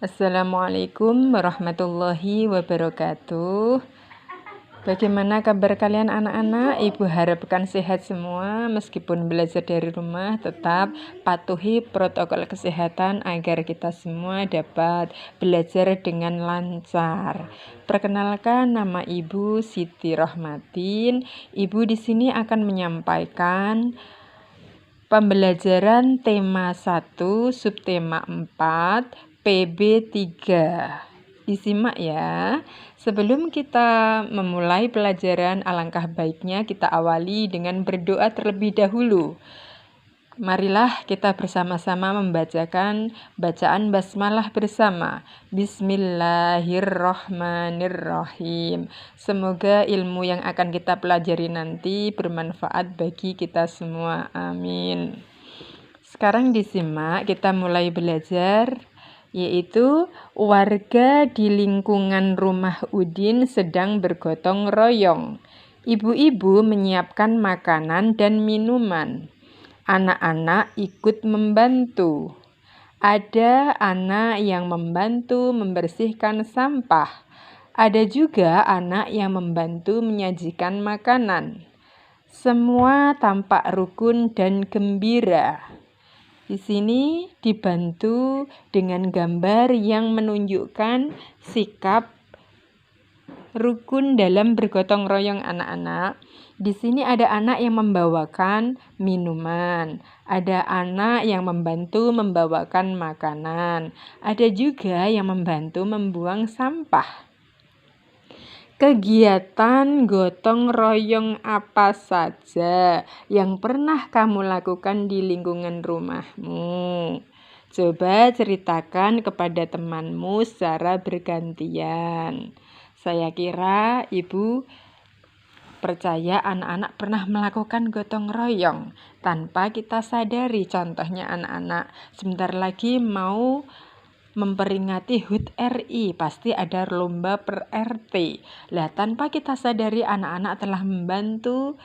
Assalamualaikum warahmatullahi wabarakatuh. Bagaimana kabar kalian anak-anak? Ibu harapkan sehat semua. Meskipun belajar dari rumah, tetap patuhi protokol kesehatan agar kita semua dapat belajar dengan lancar. Perkenalkan, nama Ibu Siti Rohmatin. Ibu di sini akan menyampaikan pembelajaran tema 1, subtema 4, PB 3. Disimak ya. Sebelum kita memulai pelajaran, alangkah baiknya kita awali dengan berdoa terlebih dahulu. Marilah kita bersama-sama membacakan bacaan basmalah bersama. Bismillahirrahmanirrahim. Semoga ilmu yang akan kita pelajari nanti bermanfaat bagi kita semua. Amin. Sekarang disimak, kita mulai belajar, yaitu warga di lingkungan rumah Udin sedang bergotong royong. Ibu-ibu menyiapkan makanan dan minuman. Anak-anak ikut membantu. Ada anak yang membantu membersihkan sampah. Ada juga anak yang membantu menyajikan makanan. Semua tampak rukun dan gembira. Di sini dibantu dengan gambar yang menunjukkan sikap rukun dalam bergotong royong anak-anak. Di sini ada anak yang membawakan minuman, ada anak yang membantu membawakan makanan, ada juga yang membantu membuang sampah. Kegiatan gotong royong apa saja yang pernah kamu lakukan di lingkungan rumahmu? Coba ceritakan kepada temanmu secara bergantian. Saya kira ibu percaya anak-anak pernah melakukan gotong royong tanpa kita sadari. Contohnya anak-anak sebentar lagi mau memperingati HUT RI, pasti ada lomba per RT. Lah, tanpa kita sadari anak-anak telah membantu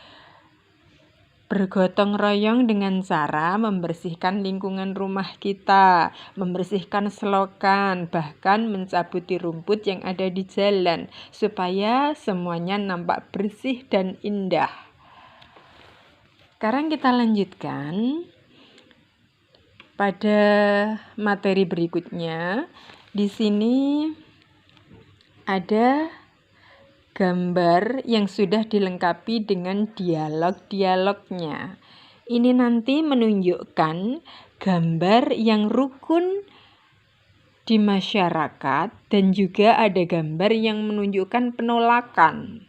bergotong royong dengan cara membersihkan lingkungan rumah kita, membersihkan selokan, bahkan mencabuti rumput yang ada di jalan supaya semuanya nampak bersih dan indah. Sekarang kita lanjutkan pada materi berikutnya. Di sini ada gambar yang sudah dilengkapi dengan dialog-dialognya. Ini nanti menunjukkan gambar yang rukun di masyarakat dan juga ada gambar yang menunjukkan penolakan.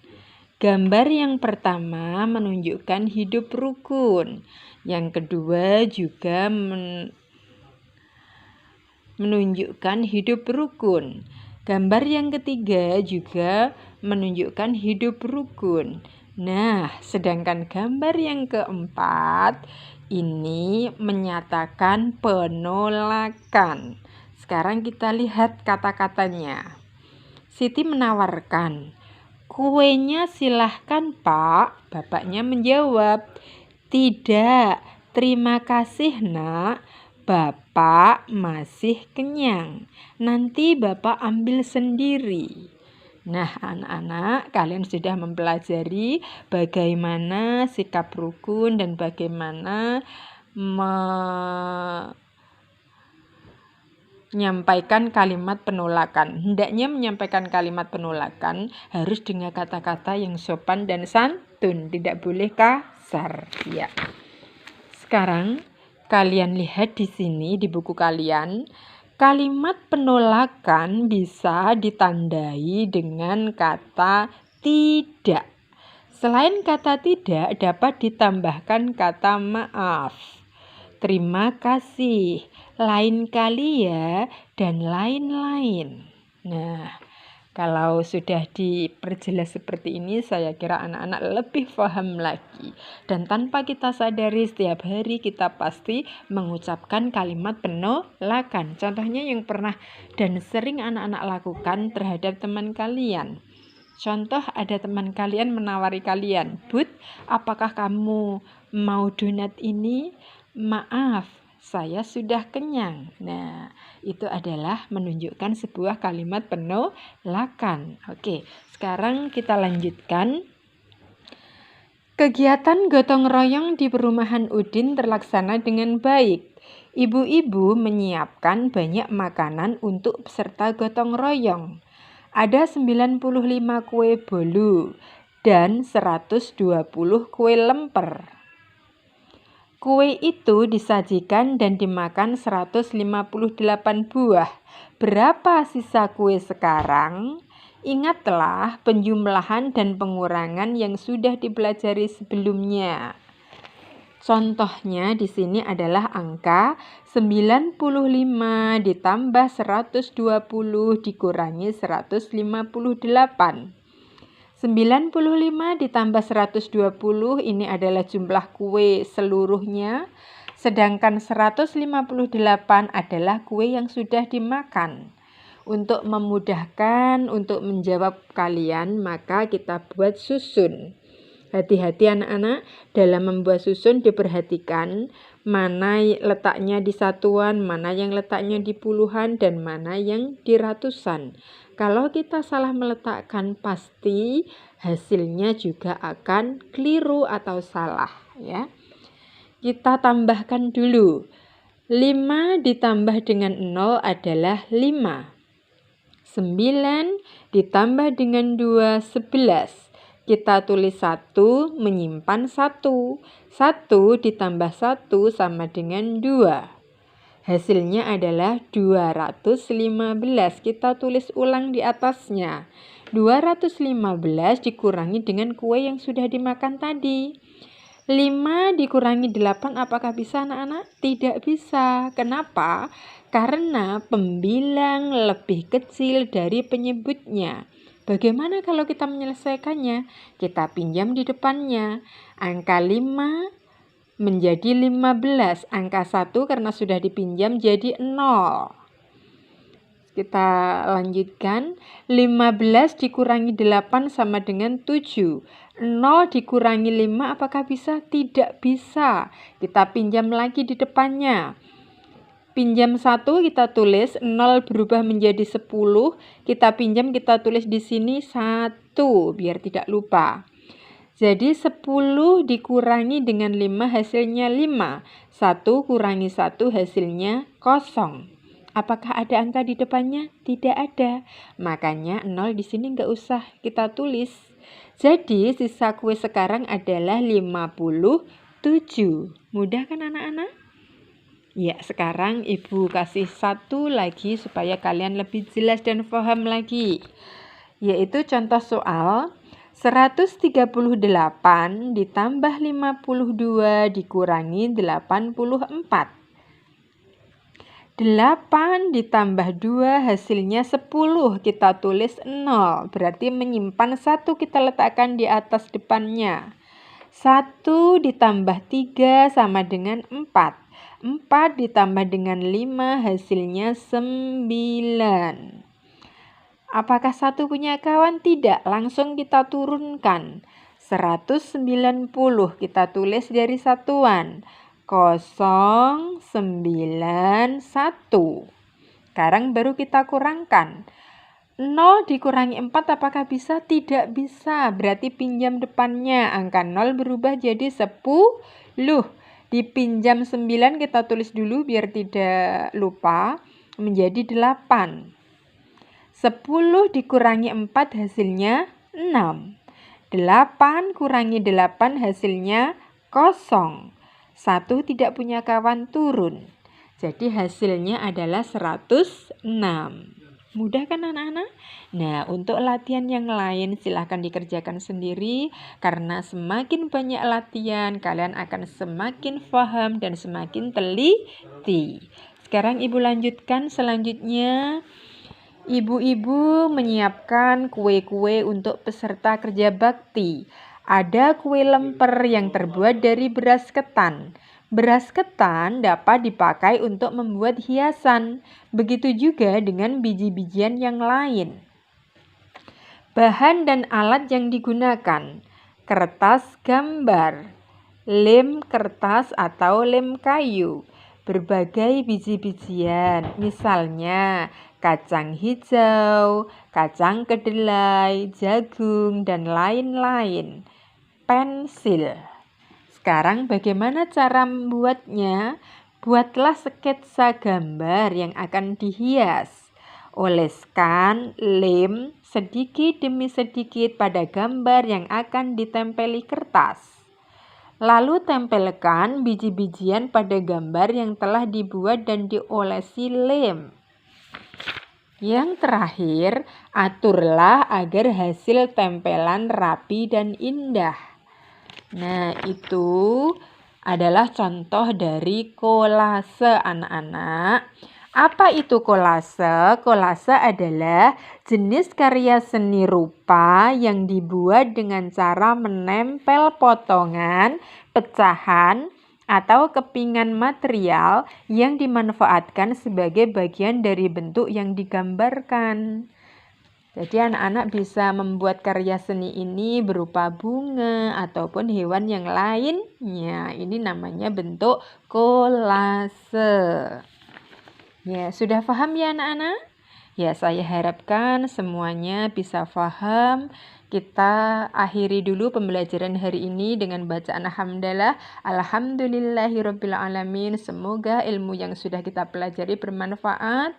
Gambar yang pertama menunjukkan hidup rukun. Yang kedua juga menunjukkan hidup rukun. Gambar yang ketiga juga menunjukkan hidup rukun. Nah, sedangkan gambar yang keempat ini menyatakan penolakan. Sekarang kita lihat kata-katanya. Siti menawarkan, "Kuenya silahkan, Pak." Bapaknya menjawab, "Tidak, terima kasih, Nak. Bapak masih kenyang. Nanti Bapak ambil sendiri." Nah, anak-anak, kalian sudah mempelajari bagaimana sikap rukun dan bagaimana menyampaikan kalimat penolakan. Hendaknya menyampaikan kalimat penolakan harus dengan kata-kata yang sopan dan santun, tidak boleh kasar. Ya. Sekarang kalian lihat di sini di buku kalian, kalimat penolakan bisa ditandai dengan kata tidak. Selain kata tidak, dapat ditambahkan kata maaf, terima kasih, lain kali ya, dan lain-lain. Nah, kalau sudah diperjelas seperti ini, saya kira anak-anak lebih paham lagi. Dan tanpa kita sadari, setiap hari kita pasti mengucapkan kalimat penolakan. Contohnya yang pernah dan sering anak-anak lakukan terhadap teman kalian. Contoh, ada teman kalian menawari kalian, "Bud, apakah kamu mau donat ini? Maaf, saya sudah kenyang. Nah, itu adalah menunjukkan sebuah kalimat penolakan. Oke, sekarang kita lanjutkan. Kegiatan gotong royong di perumahan Udin terlaksana dengan baik. Ibu-ibu menyiapkan banyak makanan untuk peserta gotong royong. Ada 95 kue bolu dan 120 kue lemper. Kue itu disajikan dan dimakan 158 buah. Berapa sisa kue sekarang? Ingatlah penjumlahan dan pengurangan yang sudah dipelajari sebelumnya. Contohnya di sini adalah angka 95 ditambah 120 dikurangi 158. 95 ditambah 120 ini adalah jumlah kue seluruhnya, sedangkan 158 adalah kue yang sudah dimakan. Untuk memudahkan untuk menjawab kalian, maka kita buat susun. Hati-hati anak-anak, dalam membuat susun diperhatikan mana letaknya di satuan, mana yang letaknya di puluhan, dan mana yang di ratusan. Kalau kita salah meletakkan, pasti hasilnya juga akan keliru atau salah, ya. Kita tambahkan dulu. 5 ditambah dengan 0 adalah 5. 9 ditambah dengan 2, 11. Kita tulis 1, menyimpan 1. 1 ditambah 1 sama dengan 2. Hasilnya adalah 215. Kita tulis ulang di atasnya. 215 dikurangi dengan kue yang sudah dimakan tadi. 5 dikurangi 8 apakah bisa anak-anak? Tidak bisa. Kenapa? Karena pembilang lebih kecil dari penyebutnya. Bagaimana kalau kita menyelesaikannya? Kita pinjam di depannya. Angka 5 menjadi 15. Angka 1 karena sudah dipinjam jadi 0. Kita lanjutkan. 15 dikurangi 8 sama dengan 7. 0 dikurangi 5 apakah bisa? Tidak bisa. Kita pinjam lagi di depannya. Pinjam 1 kita tulis, 0 berubah menjadi 10. Kita pinjam, kita tulis di sini 1 biar tidak lupa. Jadi 10 dikurangi dengan 5 hasilnya 5. 1 kurangi 1 hasilnya 0. Apakah ada angka di depannya? Tidak ada. Makanya 0 di sini nggak usah kita tulis. Jadi sisa kue sekarang adalah 57. Mudah kan anak-anak? Ya, sekarang Ibu kasih satu lagi supaya kalian lebih jelas dan paham lagi. Yaitu contoh soal 138 ditambah 52 dikurangi 84. 8 ditambah 2 hasilnya 10. Kita tulis 0. Berarti menyimpan 1 kita letakkan di atas depannya. 1 ditambah 3 sama dengan 4. 4 ditambah dengan 5 hasilnya 9. Apakah 1 punya kawan? Tidak. Langsung kita turunkan. 190 kita tulis dari satuan. 091. Sekarang baru kita kurangkan. 0 dikurangi 4 apakah bisa? Tidak bisa. Berarti pinjam depannya. Angka 0 berubah jadi 10. Dipinjam 9 kita tulis dulu biar tidak lupa. Menjadi 8. 10 dikurangi 4 hasilnya 6. 8 kurangi 8 hasilnya 0. 1 tidak punya kawan turun. Jadi hasilnya adalah 106. Mudah kan anak-anak? Nah, untuk latihan yang lain silahkan dikerjakan sendiri. Karena semakin banyak latihan, kalian akan semakin paham dan semakin teliti. Sekarang Ibu lanjutkan selanjutnya. Ibu-ibu menyiapkan kue-kue untuk peserta kerja bakti. Ada kue lemper yang terbuat dari beras ketan. Beras ketan dapat dipakai untuk membuat hiasan. Begitu juga dengan biji-bijian yang lain. Bahan dan alat yang digunakan: kertas gambar, lem kertas atau lem kayu, berbagai biji-bijian, misalnya kacang hijau, kacang kedelai, jagung, dan lain-lain. Pensil. Sekarang bagaimana cara membuatnya? Buatlah sketsa gambar yang akan dihias. Oleskan lem sedikit demi sedikit pada gambar yang akan ditempeli kertas. Lalu tempelkan biji-bijian pada gambar yang telah dibuat dan diolesi lem. Yang terakhir, aturlah agar hasil tempelan rapi dan indah. Nah, itu adalah contoh dari kolase anak-anak. Apa itu kolase? Kolase adalah jenis karya seni rupa yang dibuat dengan cara menempel potongan, pecahan, atau kepingan material yang dimanfaatkan sebagai bagian dari bentuk yang digambarkan. Jadi anak-anak bisa membuat karya seni ini berupa bunga ataupun hewan yang lainnya. Ini namanya bentuk kolase. Ya, sudah paham ya anak-anak? Ya, saya harapkan semuanya bisa paham. Kita akhiri dulu pembelajaran hari ini dengan bacaan hamdalah. Alhamdulillahirabbil alamin. Semoga ilmu yang sudah kita pelajari bermanfaat.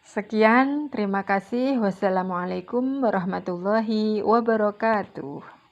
Sekian, terima kasih. Wassalamualaikum warahmatullahi wabarakatuh.